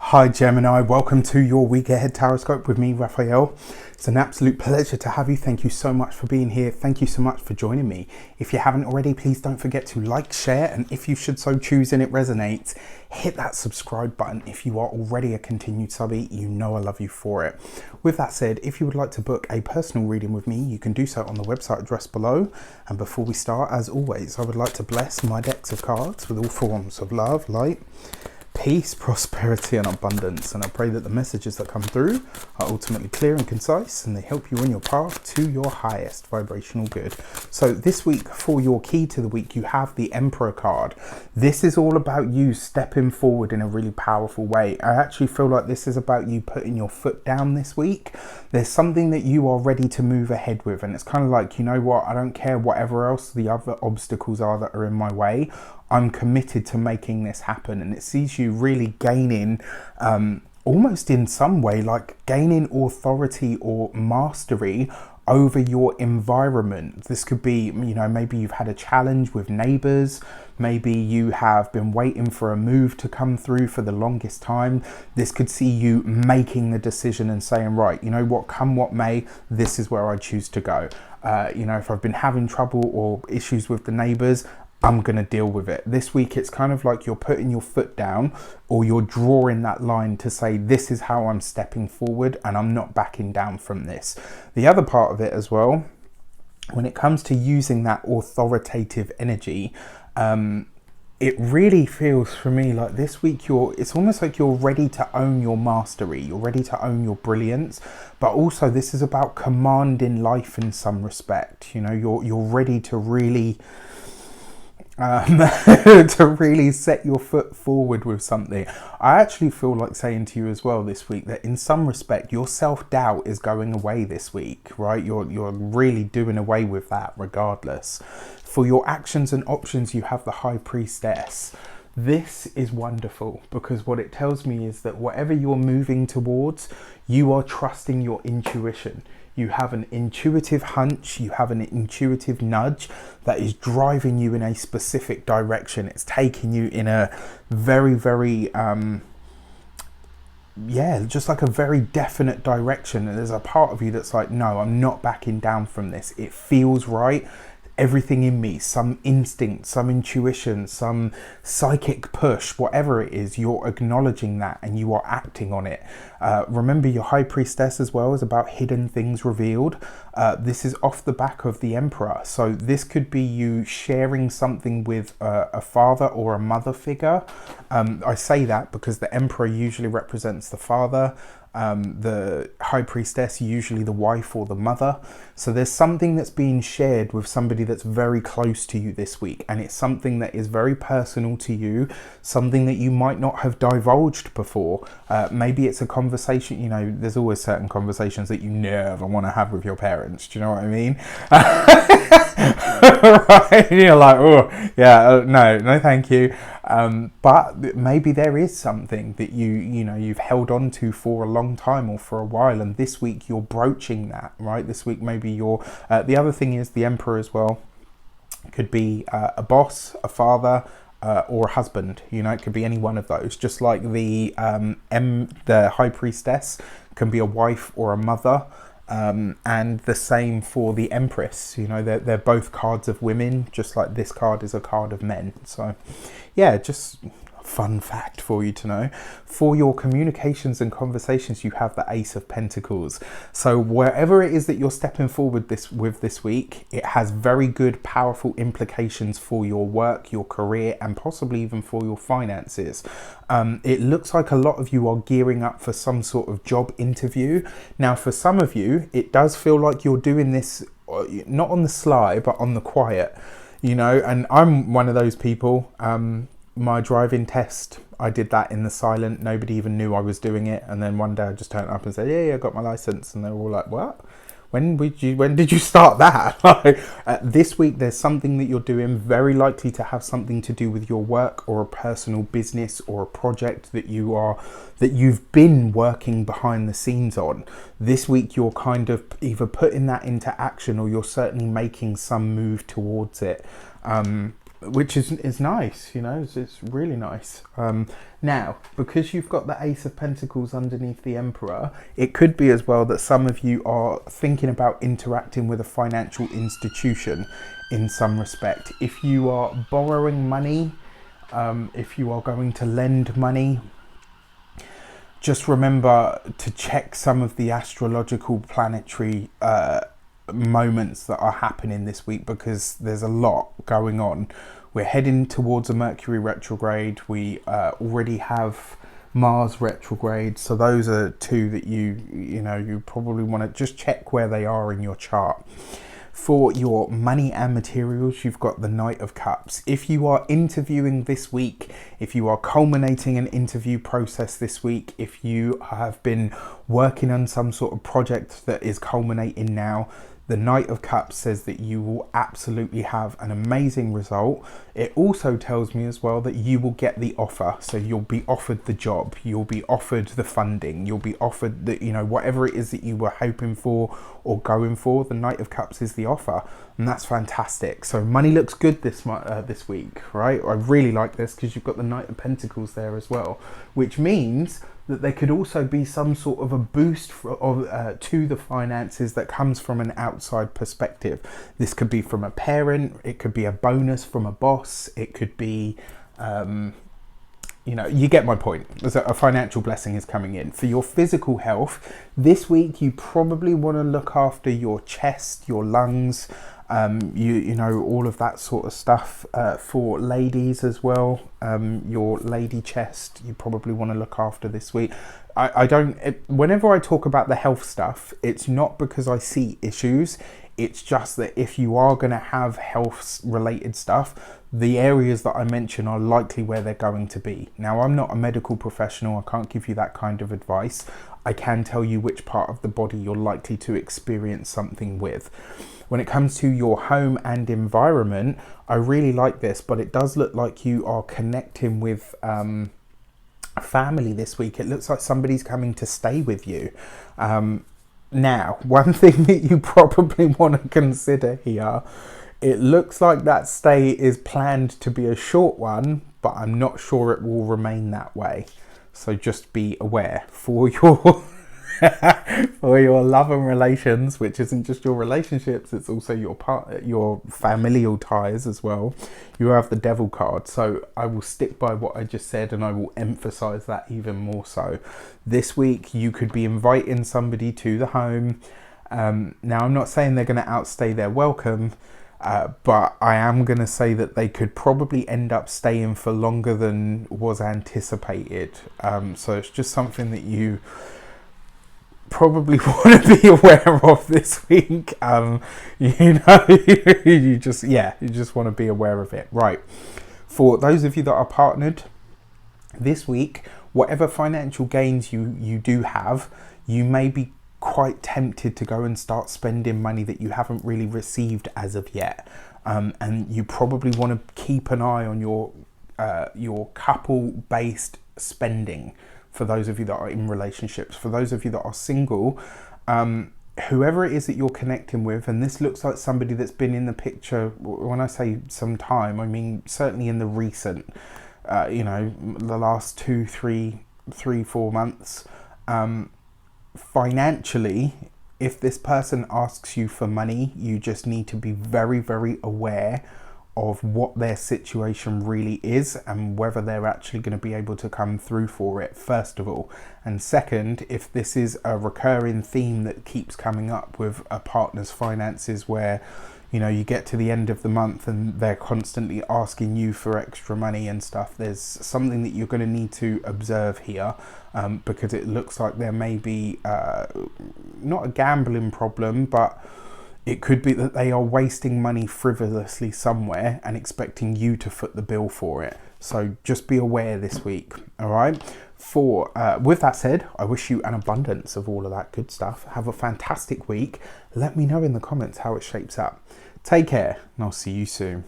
Hi Gemini, welcome to your week ahead Taroscope with me, Raphael. It's an absolute pleasure to have you. Thank you so much for being here. Thank you so much for joining me. If you haven't already, please don't forget to like, share, and if you should so choose and it resonates, hit that subscribe button. If you are already a continued subby, you know I love you for it. With that said, if you would like to book a personal reading with me, you can do so on the website address below. And before we start, as always, I would like to bless my decks of cards with all forms of love, light, peace, prosperity and abundance, and I pray that the messages that come through are ultimately clear and concise and they help you on your path to your highest vibrational good. So this week, for your key to the week, you have the Emperor card. This is all about you stepping forward in a really powerful way. I actually feel like this is about you putting your foot down this week. There's something that you are ready to move ahead with, and it's kind of like, you know what, I don't care whatever else the other obstacles are that are in my way. I'm committed to making this happen. And it sees you really gaining, almost in some way, like gaining authority or mastery over your environment. This could be, you know, maybe you've had a challenge with neighbors. Maybe you have been waiting for a move to come through for the longest time. This could see you making the decision and saying, right, you know what, come what may, this is where I choose to go. You know, if I've been having trouble or issues with the neighbors, I'm going to deal with it. This week, it's kind of like you're putting your foot down, or you're drawing that line to say, this is how I'm stepping forward and I'm not backing down from this. The other part of it as well, when it comes to using that authoritative energy, it really feels for me like this week it's almost like you're ready to own your mastery, you're ready to own your brilliance, but also this is about commanding life in some respect. You know, you're ready to really to really set your foot forward with something. I actually feel like saying to you as well this week that in some respect your self-doubt is going away this week, right? You're really doing away with that regardless. For your actions and options, you have the High Priestess. This is wonderful because what it tells me is that whatever you're moving towards, you are trusting your intuition. You have an intuitive hunch, you have an intuitive nudge that is driving you in a specific direction. It's taking you in a very, very, just like a very definite direction. And there's a part of you that's like, no, I'm not backing down from this. It feels right. Everything in me, some instinct, some intuition, some psychic push, whatever it is, you're acknowledging that and you are acting on it. Remember, your High Priestess as well is about hidden things revealed. This is off the back of the Emperor. So this could be you sharing something with a father or a mother figure. I say that because the Emperor usually represents the father. The High Priestess, usually the wife or the mother. So there's something that's being shared with somebody that's very close to you this week, and it's something that is very personal to you, something that you might not have divulged before. Maybe it's a conversation, you know, there's always certain conversations that you never want to have with your parents, do you know what I mean? Right? You're like, oh yeah, no thank you. But maybe there is something that you've held on to for a long time or for a while, and this week you're broaching that, right? This week maybe you're the other thing is the Emperor as well could be a boss, a father, or a husband. You know, it could be any one of those, just like the High Priestess can be a wife or a mother. And the same for the Empress. You know, they're both cards of women, just like this card is a card of men. So yeah, just a fun fact for you to know. For your communications and conversations, you have the Ace of Pentacles. So wherever it is that you're stepping forward this week, it has very good, powerful implications for your work, your career, and possibly even for your finances. It looks like a lot of you are gearing up for some sort of job interview. Now, for some of you, it does feel like you're doing this not on the sly, but on the quiet, you know, and I'm one of those people. My driving test, I did that in the silent. Nobody even knew I was doing it. And then one day I just turned up and said, yeah, I got my license. And they were all like, what? When did you start that? Like, this week, there's something that you're doing very likely to have something to do with your work or a personal business or a project that you've been working behind the scenes on. This week, you're kind of either putting that into action or you're certainly making some move towards it. which is nice, you know, it's really nice. Now, because you've got the Ace of Pentacles underneath the Emperor, it could be as well that some of you are thinking about interacting with a financial institution in some respect. If you are borrowing money, if you are going to lend money, just remember to check some of the astrological planetary moments that are happening this week, because there's a lot going on. We're heading towards a Mercury retrograde. We already have Mars retrograde, so those are two that you probably want to just check where they are in your chart. For your money and materials, you've got the Knight of Cups. If you are interviewing this week, if you are culminating an interview process this week, if you have been working on some sort of project that is culminating now, the Knight of Cups says that you will absolutely have an amazing result. It also tells me as well that you will get the offer. So you'll be offered the job, you'll be offered the funding, you'll be offered the, whatever it is that you were hoping for or going for. The Knight of Cups is the offer, and that's fantastic. So money looks good this week, right? I really like this because you've got the Knight of Pentacles there as well, which means that there could also be some sort of a boost to the finances that comes from an outside perspective. This could be from a parent, it could be a bonus from a boss, it could be, you get my point. A financial blessing is coming in. For your physical health, this week you probably want to look after your chest, your lungs, all of that sort of stuff. For ladies as well, your lady chest, you probably want to look after this week. Whenever I talk about the health stuff, it's not because I see issues. It's just that if you are going to have health related stuff, the areas that I mention are likely where they're going to be. Now, I'm not a medical professional. I can't give you that kind of advice. I can tell you which part of the body you're likely to experience something with. When it comes to your home and environment, I really like this, but it does look like you are connecting with family this week. It looks like somebody's coming to stay with you. Now, one thing that you probably want to consider here, it looks like that stay is planned to be a short one, but I'm not sure it will remain that way. So just be aware for your for your love and relations, which isn't just your relationships, it's also your familial ties as well. You have the Devil card, so I will stick by what I just said, and I will emphasize that even more so. This week you could be inviting somebody to the home. Now, I'm not saying they're going to outstay their welcome, but I am going to say that they could probably end up staying for longer than was anticipated. So it's just something that you probably want to be aware of this week. You just want to be aware of it. Right. For those of you that are partnered this week, whatever financial gains you do have, you may be quite tempted to go and start spending money that you haven't really received as of yet. And you probably want to keep an eye on your couple-based spending. For those of you that are in relationships, for those of you that are single, whoever it is that you're connecting with, and this looks like somebody that's been in the picture, when I say some time, I mean certainly in the recent, the last 2, 3, 4 months, financially, if this person asks you for money, you just need to be very, very aware of what their situation really is and whether they're actually going to be able to come through for it, first of all. And second, if this is a recurring theme that keeps coming up with a partner's finances, where you get to the end of the month and they're constantly asking you for extra money and stuff, there's something that you're going to need to observe here, because it looks like there may be not a gambling problem, but it could be that they are wasting money frivolously somewhere and expecting you to foot the bill for it. So just be aware this week, all right? With that said, I wish you an abundance of all of that good stuff. Have a fantastic week. Let me know in the comments how it shapes up. Take care, and I'll see you soon.